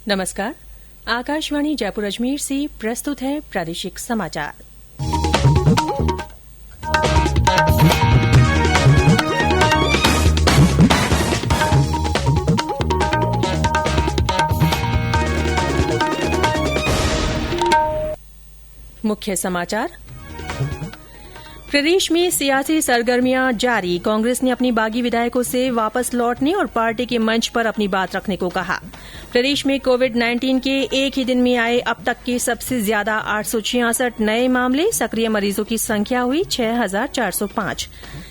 नमस्कार। आकाशवाणी जयपुर अजमेर से प्रस्तुत है प्रादेशिक समाचार। मुख्य समाचार। प्रदेश में सियासी सरगर्मियां जारी। कांग्रेस ने अपनी बागी विधायकों से वापस लौटने और पार्टी के मंच पर अपनी बात रखने को कहा। प्रदेश में कोविड-19 के एक ही दिन में आए अब तक के सबसे ज्यादा 866 नए मामले। सक्रिय मरीजों की संख्या हुई 6405।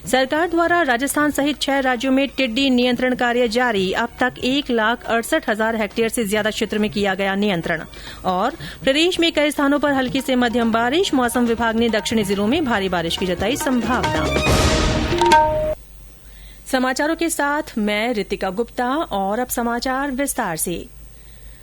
सरकार द्वारा राजस्थान सहित 6 राज्यों में टिड्डी नियंत्रण कार्य जारी। अब तक 1,68,000 हेक्टेयर से ज्यादा क्षेत्र में किया गया नियंत्रण। और प्रदेश में कई स्थानों पर हल्की से मध्यम बारिश। मौसम विभाग ने दक्षिणी जिलों में भारी बारिश की जताई संभावना। समाचारों के साथ मैं रितिका गुप्ता और अब समाचार विस्तार से।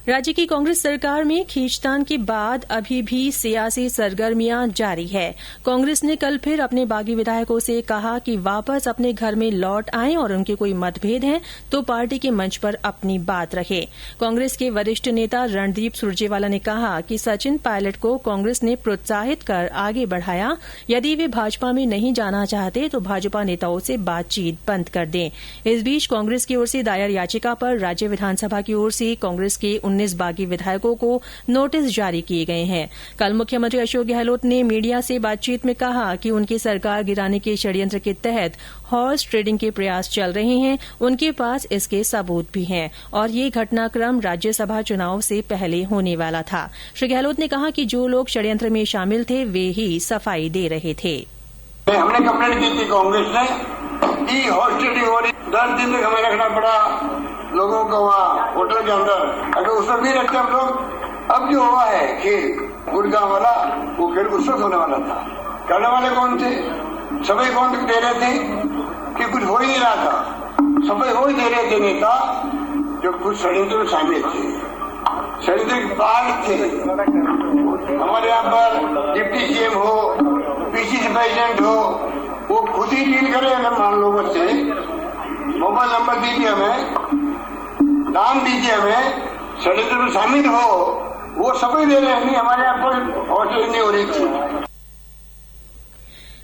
राज्य की कांग्रेस सरकार में खींचतान के बाद अभी भी सियासी सरगर्मियां जारी है। कांग्रेस ने कल फिर अपने बागी विधायकों से कहा कि वापस अपने घर में लौट आएं और उनके कोई मतभेद हैं तो पार्टी के मंच पर अपनी बात रखें। कांग्रेस के वरिष्ठ नेता रणदीप सुरजेवाला ने कहा कि सचिन पायलट को कांग्रेस ने प्रोत्साहित कर आगे बढ़ाया। यदि वे भाजपा में नहीं जाना चाहते तो भाजपा नेताओं से बातचीत बंद कर दें। इस बीच कांग्रेस की ओर से दायर याचिका पर राज्य विधानसभा की ओर से कांग्रेस के 19 बागी विधायकों को नोटिस जारी किए गए हैं। कल मुख्यमंत्री अशोक गहलोत ने मीडिया से बातचीत में कहा कि उनकी सरकार गिराने के षड्यंत्र के तहत हॉर्स ट्रेडिंग के प्रयास चल रहे हैं। उनके पास इसके सबूत भी हैं और ये घटनाक्रम राज्यसभा चुनाव से पहले होने वाला था। श्री गहलोत ने कहा कि जो लोग षड्यंत्र में शामिल थे वे ही सफाई दे रहे थे। हमने कंप्लेंट की थी कांग्रेस ने कि हॉर्स ट्रेडिंग हो रही, 10 दिन तक हमें रखना पड़ा लोगों को वहाँ होटल के अंदर। अगर उसमें भी रखते हम लोग। अब जो हुआ है खेल गुड़गांव वाला, वो खेल उस वक्त होने वाला था। करने वाले कौन थे? सभी कौन दे रहे थे कि कुछ हो ही नहीं रहा था। सभी वो ही दे रहे थे नेता जो कुछ षड्यंत्र में शामिल थे, षड्यंत्र पार्ट थे। हमारे यहाँ पर डिप्टी सीएम हो, पीसीसी प्रेसिडेंट हो, वो खुद ही डील करे। अगर मान लो बच्चे मोबाइल नंबर दीजिए, हमें नाम दीजिए, हमें षड्यंत्र में शामिल हो, वो सभी दे रहे हैं। नहीं, हमारे यहाँ पर हॉस्टल नहीं हो रही थी।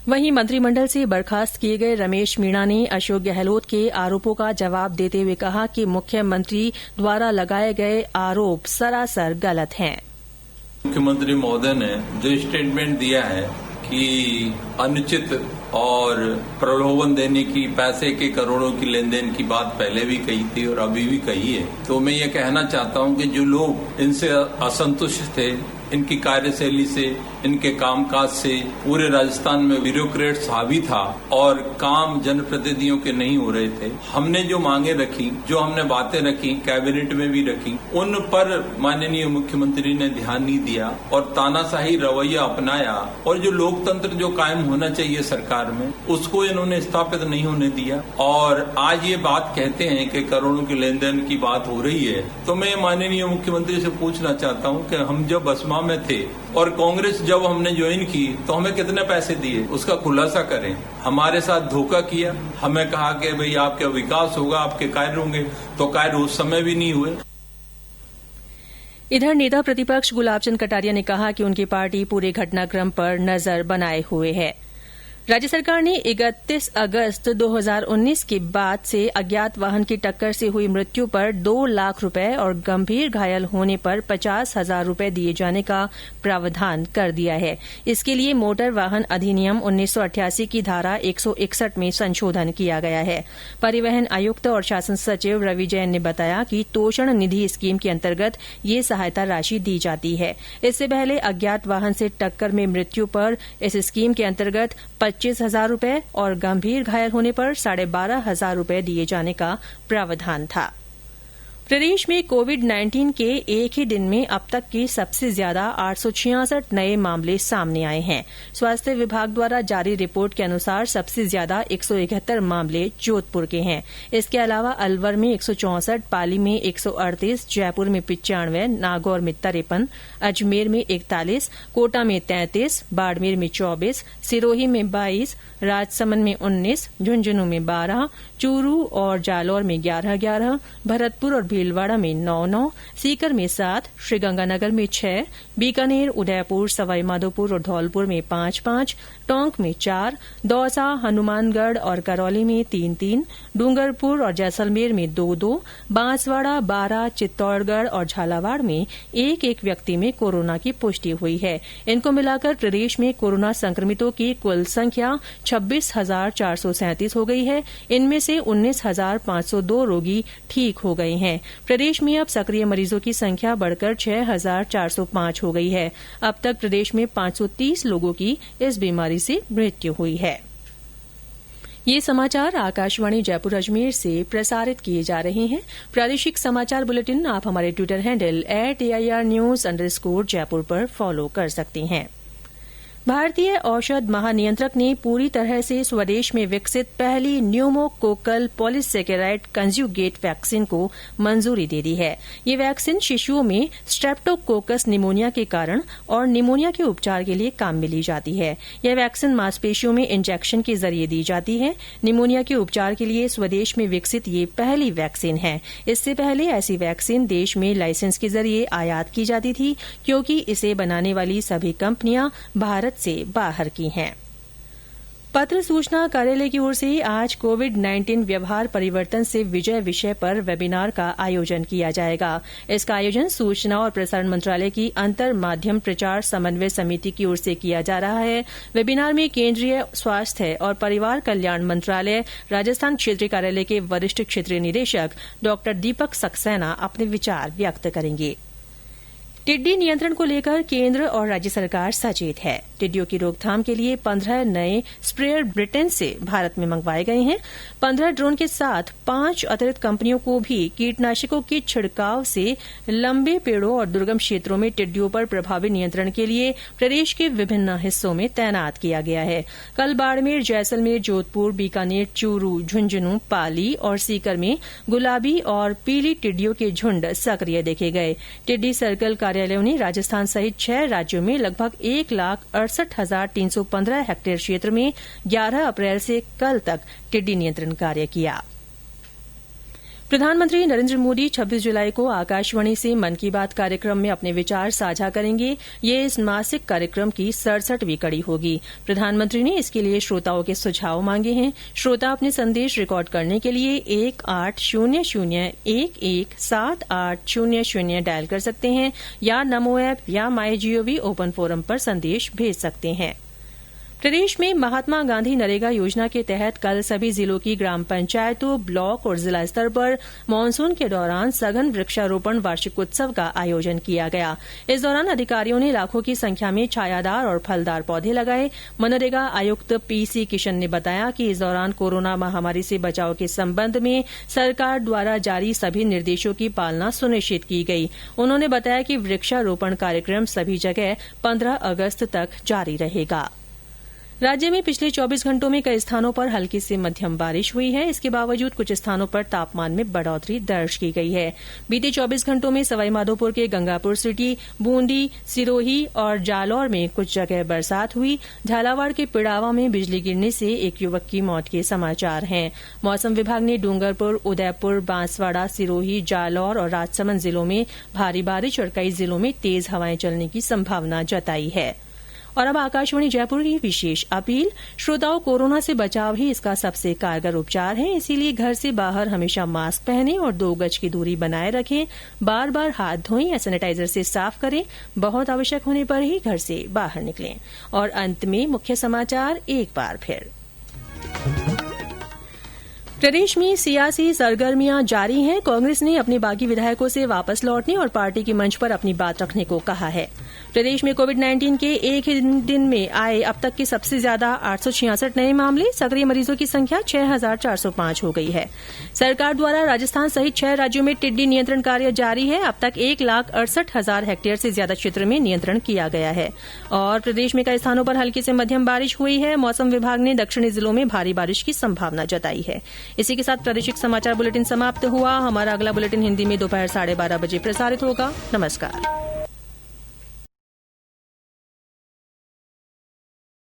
वहीं मंत्रिमंडल से बर्खास्त किए गए रमेश मीणा ने अशोक गहलोत के आरोपों का जवाब देते हुए कहा कि मुख्यमंत्री द्वारा लगाए गए आरोप सरासर गलत हैं। मुख्यमंत्री महोदय ने जो स्टेटमेंट दिया है कि अनुचित और प्रलोभन देने की, पैसे के करोड़ों की लेन देन की बात पहले भी कही थी और अभी भी कही है। तो मैं ये कहना चाहता हूं कि जो लोग इनसे असंतुष्ट थे, इनकी कार्यशैली से, इनके कामकाज से पूरे राजस्थान में ब्यूरोक्रेट्स हावी था और काम जनप्रतिनिधियों के नहीं हो रहे थे। हमने जो मांगे रखी, जो हमने बातें रखी, कैबिनेट में भी रखी, उन पर माननीय मुख्यमंत्री ने ध्यान नहीं दिया और तानाशाही रवैया अपनाया और जो लोकतंत्र जो कायम होना चाहिए सरकार में, उसको इन्होंने स्थापित नहीं होने दिया। और आज ये बात कहते हैं कि करोड़ों के लेन देन की बात हो रही है। तो मैं माननीय मुख्यमंत्री से पूछना चाहता हूँ कि हम जब बसमा में थे और कांग्रेस जब हमने ज्वाइन की तो हमें कितने पैसे दिए, उसका खुलासा करें। हमारे साथ धोखा किया, हमें कहा कि भाई आपका विकास होगा, आपके कार्य होंगे, तो कार्य उस समय भी नहीं हुए। इधर नेता प्रतिपक्ष गुलाब चंद कटारिया ने कहा कि उनकी पार्टी पूरे घटनाक्रम पर नजर बनाए हुए है। राज्य सरकार ने 31 अगस्त 2019 के बाद से अज्ञात वाहन की टक्कर से हुई मृत्यु पर 2 लाख रुपए और गंभीर घायल होने पर 50,000 रुपए दिए जाने का प्रावधान कर दिया है। इसके लिए मोटर वाहन अधिनियम 1988 की धारा 161 में संशोधन किया गया है। परिवहन आयुक्त और शासन सचिव रवि जैन ने बताया कि तोषण निधि स्कीम के अंतर्गत ये सहायता राशि दी जाती है। इससे पहले अज्ञात वाहन से टक्कर में मृत्यु पर इस स्कीम के अंतर्गत 25,000 रुपए और गंभीर घायल होने पर 12,500 रुपए दिए जाने का प्रावधान था। प्रदेश में कोविड-19 के एक ही दिन में अब तक के सबसे ज्यादा 866 नए मामले सामने आए हैं। स्वास्थ्य विभाग द्वारा जारी रिपोर्ट के अनुसार सबसे ज्यादा 171 मामले जोधपुर के हैं। इसके अलावा अलवर में 164, पाली में 138, जयपुर में 95, नागौर में 53, अजमेर में 41, कोटा में 33, बाड़मेर में 24, सिरोही में 22, राजसमंद में 19, झुंझुनू में 12, चूरू और जालौर में 11-11, भरतपुर और भीलवाड़ा में 9-9, सीकर में 7, श्रीगंगानगर में 6, बीकानेर, उदयपुर, सवाईमाधोपुर और धौलपुर में 5-5, टोंक में 4, दौसा, हनुमानगढ़ और करौली में 3-3, डूंगरपुर और जैसलमेर में 2-2, बांसवाड़ा, बारां, चित्तौड़गढ़ और झालावाड़ में 1-1 व्यक्ति में कोरोना की पुष्टि हुई है। इनको मिलाकर प्रदेश में कोरोना संक्रमितों की कुल संख्या 26,437 हो गई है। इनमें से 19,502 रोगी ठीक हो गए हैं। प्रदेश में अब सक्रिय मरीजों की संख्या बढ़कर 6,405 हो गई है। अब तक प्रदेश में 530 लोगों की इस बीमारी से मृत्यु हुई है। ये समाचार आकाशवाणी जयपुर अजमेर से प्रसारित किए जा रहे हैं। प्रादेशिक समाचार बुलेटिन आप हमारे ट्विटर हैंडल @AIRnews_जयपुर पर फॉलो कर सकते हैं। भारतीय औषध महानियंत्रक ने पूरी तरह से स्वदेश में विकसित पहली न्यूमोकोकल पॉलीसेकेराइड कंजुगेट वैक्सीन को मंजूरी दे दी है। ये वैक्सीन शिशुओं में स्ट्रेप्टोकोकस निमोनिया के कारण और निमोनिया के उपचार के लिए काम में ली जाती है। यह वैक्सीन मांसपेशियों में इंजेक्शन के जरिए दी जाती है। निमोनिया के उपचार के लिए स्वदेश में विकसित ये पहली वैक्सीन है। इससे पहले ऐसी वैक्सीन देश में लाइसेंस के जरिए आयात की जाती थी, क्योंकि इसे बनाने वाली सभी कंपनियां भारत से बाहर की हैं। पत्र सूचना कार्यालय की ओर से आज कोविड-19 व्यवहार परिवर्तन से विजय विषय पर वेबिनार का आयोजन किया जाएगा। इसका आयोजन सूचना और प्रसारण मंत्रालय की अंतर माध्यम प्रचार समन्वय समिति की ओर से किया जा रहा है। वेबिनार में केंद्रीय स्वास्थ्य और परिवार कल्याण मंत्रालय राजस्थान क्षेत्रीय कार्यालय के वरिष्ठ क्षेत्रीय निदेशक डॉ दीपक सक्सेना अपने विचार व्यक्त करेंगे। टिड्डी नियंत्रण को लेकर केंद्र और राज्य सरकार सचेत है। टिड्डियों की रोकथाम के लिए 15 नए स्प्रेयर ब्रिटेन से भारत में मंगवाए गए हैं। 15 ड्रोन के साथ 5 अतिरिक्त कंपनियों को भी कीटनाशकों के छिड़काव से लंबे पेड़ों और दुर्गम क्षेत्रों में टिड्डियों पर प्रभावी नियंत्रण के लिए प्रदेश के विभिन्न हिस्सों में तैनात किया गया है। कल बाड़मेर, जैसलमेर, जोधपुर, बीकानेर, चूरू, झुंझुनू, पाली और सीकर में गुलाबी और पीली टिड्डियों के झुंड सक्रिय देखे गए। टिड्डी सर्कल कार्यालयों ने राजस्थान सहित 6 राज्यों में लगभग 1,68,315 हेक्टेयर क्षेत्र में 11 अप्रैल से कल तक टिड्डी नियंत्रण कार्य किया। प्रधानमंत्री नरेंद्र मोदी 26 जुलाई को आकाशवाणी से मन की बात कार्यक्रम में अपने विचार साझा करेंगे। ये इस मासिक कार्यक्रम की 67वीं कड़ी होगी। प्रधानमंत्री ने इसके लिए श्रोताओं के सुझाव मांगे हैं। श्रोता अपने संदेश रिकॉर्ड करने के लिए 1800117800 डायल कर सकते हैं या नमो ऐप या माईजीओवी ओपन फोरम पर संदेश भेज सकते हैं। प्रदेश में महात्मा गांधी नरेगा योजना के तहत कल सभी जिलों की ग्राम पंचायतों, ब्लॉक और जिला स्तर पर मानसून के दौरान सघन वृक्षारोपण वार्षिकोत्सव का आयोजन किया गया। इस दौरान अधिकारियों ने लाखों की संख्या में छायादार और फलदार पौधे लगाए। मनरेगा आयुक्त पीसी किशन ने बताया कि इस दौरान कोरोना महामारी से बचाव के संबंध में सरकार द्वारा जारी सभी निर्देशों की पालना सुनिश्चित की गई। उन्होंने बताया कि वृक्षारोपण कार्यक्रम सभी जगह 15 अगस्त तक जारी रहेगा। राज्य में पिछले 24 घंटों में कई स्थानों पर हल्की से मध्यम बारिश हुई है। इसके बावजूद कुछ स्थानों पर तापमान में बढ़ोतरी दर्ज की गई है। बीते 24 घंटों में सवाईमाधोपुर के गंगापुर सिटी, बूंदी, सिरोही और जालौर में कुछ जगह बरसात हुई। झालावाड़ के पिड़ावा में बिजली गिरने से एक युवक की मौत के समाचार हैं। मौसम विभाग ने डूंगरपुर, उदयपुर, बांसवाड़ा, सिरोही, जालौर और राजसमंद जिलों में भारी बारिश और कई जिलों में तेज हवाएं चलने की संभावना जताई है। और अब आकाशवाणी जयपुर की विशेष अपील। श्रोताओं, कोरोना से बचाव ही इसका सबसे कारगर उपचार है, इसीलिए घर से बाहर हमेशा मास्क पहनें और 2 गज की दूरी बनाए रखें। बार बार हाथ धोएं या सैनिटाइजर से साफ करें। बहुत आवश्यक होने पर ही घर से बाहर निकलें। और अंत में मुख्य समाचार एक बार फिर। प्रदेश में सियासी सरगर्मियां जारी हैं। कांग्रेस ने अपने बागी विधायकों से वापस लौटने और पार्टी के मंच पर अपनी बात रखने को कहा है। प्रदेश में कोविड-19 के एक ही दिन में आए अब तक के सबसे ज्यादा 866 नए मामले। सक्रिय मरीजों की संख्या 6,405 हो गई है। सरकार द्वारा राजस्थान सहित 6 राज्यों में टिड्डी नियंत्रण कार्य जारी है। अब तक 1,68,000 हेक्टेयर से ज्यादा क्षेत्र में नियंत्रण किया गया है। और प्रदेश में कई स्थानों पर हल्की से मध्यम बारिश हुई है। मौसम विभाग ने दक्षिणी जिलों में भारी बारिश की संभावना जताई है। इसी के साथ प्रादेशिक समाचार बुलेटिन समाप्त हुआ। हमारा अगला बुलेटिन हिंदी में दोपहर 12:30 बजे प्रसारित होगा। नमस्कार।